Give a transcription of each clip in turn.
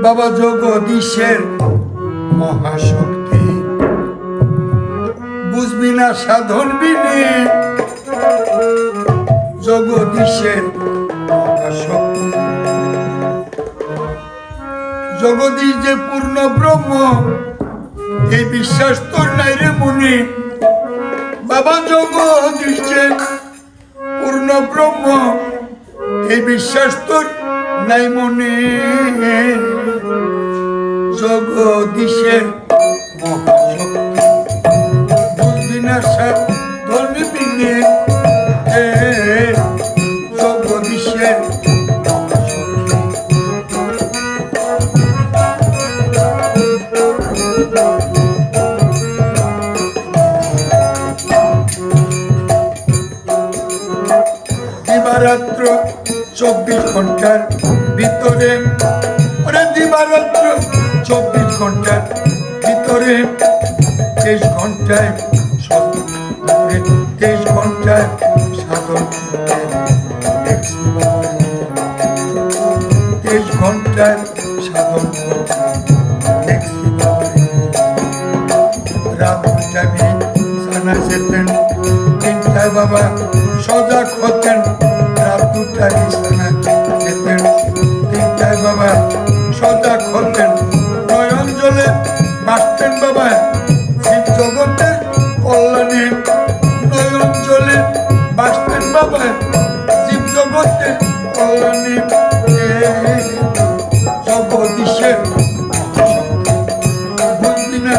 বাবা জগদীশের মহাশক্তি, বুঝবি না সাধন বিনে জগদীশের মহাশক্তি। জগদীশ যে পূর্ণ ব্রহ্ম এই বিশ্বাস তোর নাই রে মুনি। বাবা জগদীশ যে পূর্ণ ব্রহ্ম এই বিশ্বাস তোর নাই মনে। জগদীশের মহাশক্তি, বুঝবি না সাধন বিনে জগদীশের দিবারাত্র 24 ঘন্টার ভিতরে, ওরে দিবারাত্র 24 ঘন্টার ভিতরে 23 ঘন্টায় 23 ঘন্টায় সাধন করতে 23 ঘন্টায় সাধন করতে রাত জাগি সানা যেতেন, 3টায় বাবা সজাগ হতেন। রাত 2টায় সানা যেতেন, 3টায় বাবা সজাগ হতেন। নয়ন জলে বাসতেন বাবা শিব জগতের কল্যাণে। নয়ন জলে বাসতেন বাবা শিব জগতের কল্যাণে। জগদীশের বুঝবি না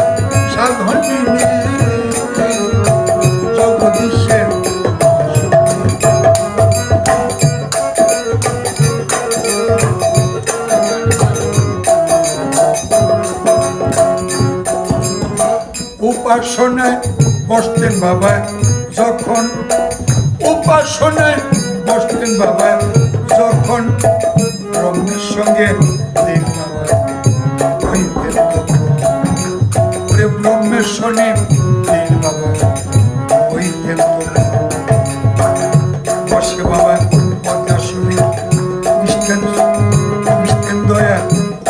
সাধন বিনে জগদীশের। উপাসনায় বসতেন বাবা যখন, উপাসনায় বসতেন বাবা যখন ব্রহ্মের সঙ্গে লীন বাবা হইতেন। ওরে ব্রহ্মের সঙ্গে লীন বাবা হইতেন। বসে বাবা কথা শুনে মিশতেন দয়া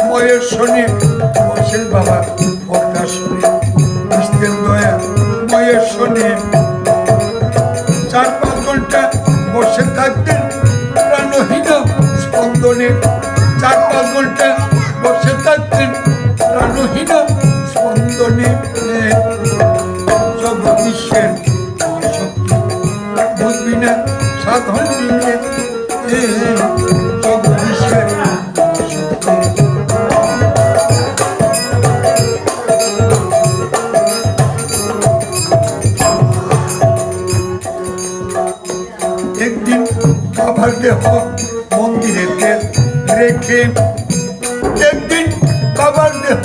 ময়ের সঙ্গে। বসে বাবা কথা শুনে মিশতেন দয়া ময়ের সঙ্গে। 4-5 ঘন্টা বসে থাকতেন প্রাণহীন স্পন্দনে। 4-5 ঘন্টা বসে থাকতেন প্রাণহীন স্পন্দনে। জগদীশের শক্তি, বুঝবি না সাধন বিনে জগদীশের শক্তি। একদিন বাবার দেহ মন্দিরেতে রেখে, একদিন বাবার দেহ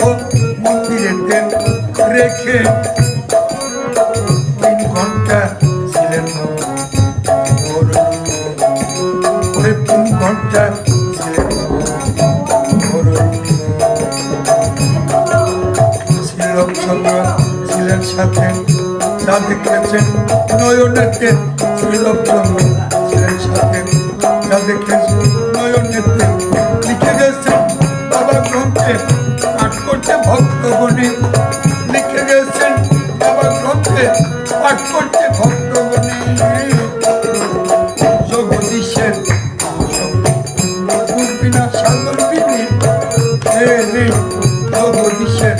মন্দিরেতে রেখে 3 ঘন্টা ছিলেন বাবা। 3 ঘন্টা ছিলেন শ্রীরামচন্দ্র ছিলেন সাথে। যা দেখেছেন নয়নেতে শ্রীরামচন্দ্র ছিলেন সাথে। যা দেখেছেন নয়নেতে লিখে গেছেন বাবা গ্রন্থে পাঠ করতে ভক্তগণে। লিখে গেছেন বাবা গ্রন্থে পাঠ করতে ভক্তগণে। জগদীশের বুঝবি না সাধন বিনে জগদীশের।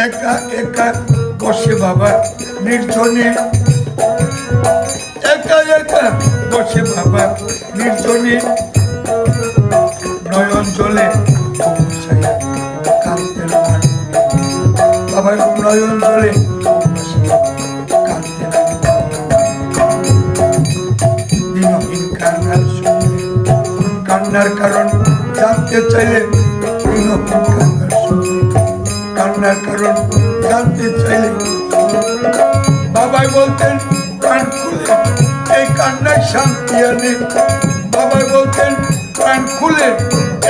একা একা বসে বাবা নির্জনে, একা একা বসে বাবা নির্জনে। নয়ন জলে কাঁদতেন বাবা, নয়ন জলে কাঁদতেন। দিনহীন কান্নার শুনে, কান্নার কারণ জানতে চাইলেন। দিনহীন কান্নার শুনে, কান্নার কারণ জানতে চাইলেন। বাবাই বলতেন প্রাণ খুলে এই কান্নায় শান্তি আনে। বাবাই বলতেন প্রাণ খুলে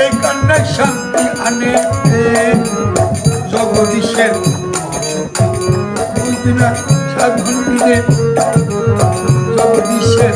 এই কান্নায় শান্তি আনে। জগদীশের বুঝবি না সাধন মিলে জগদীশের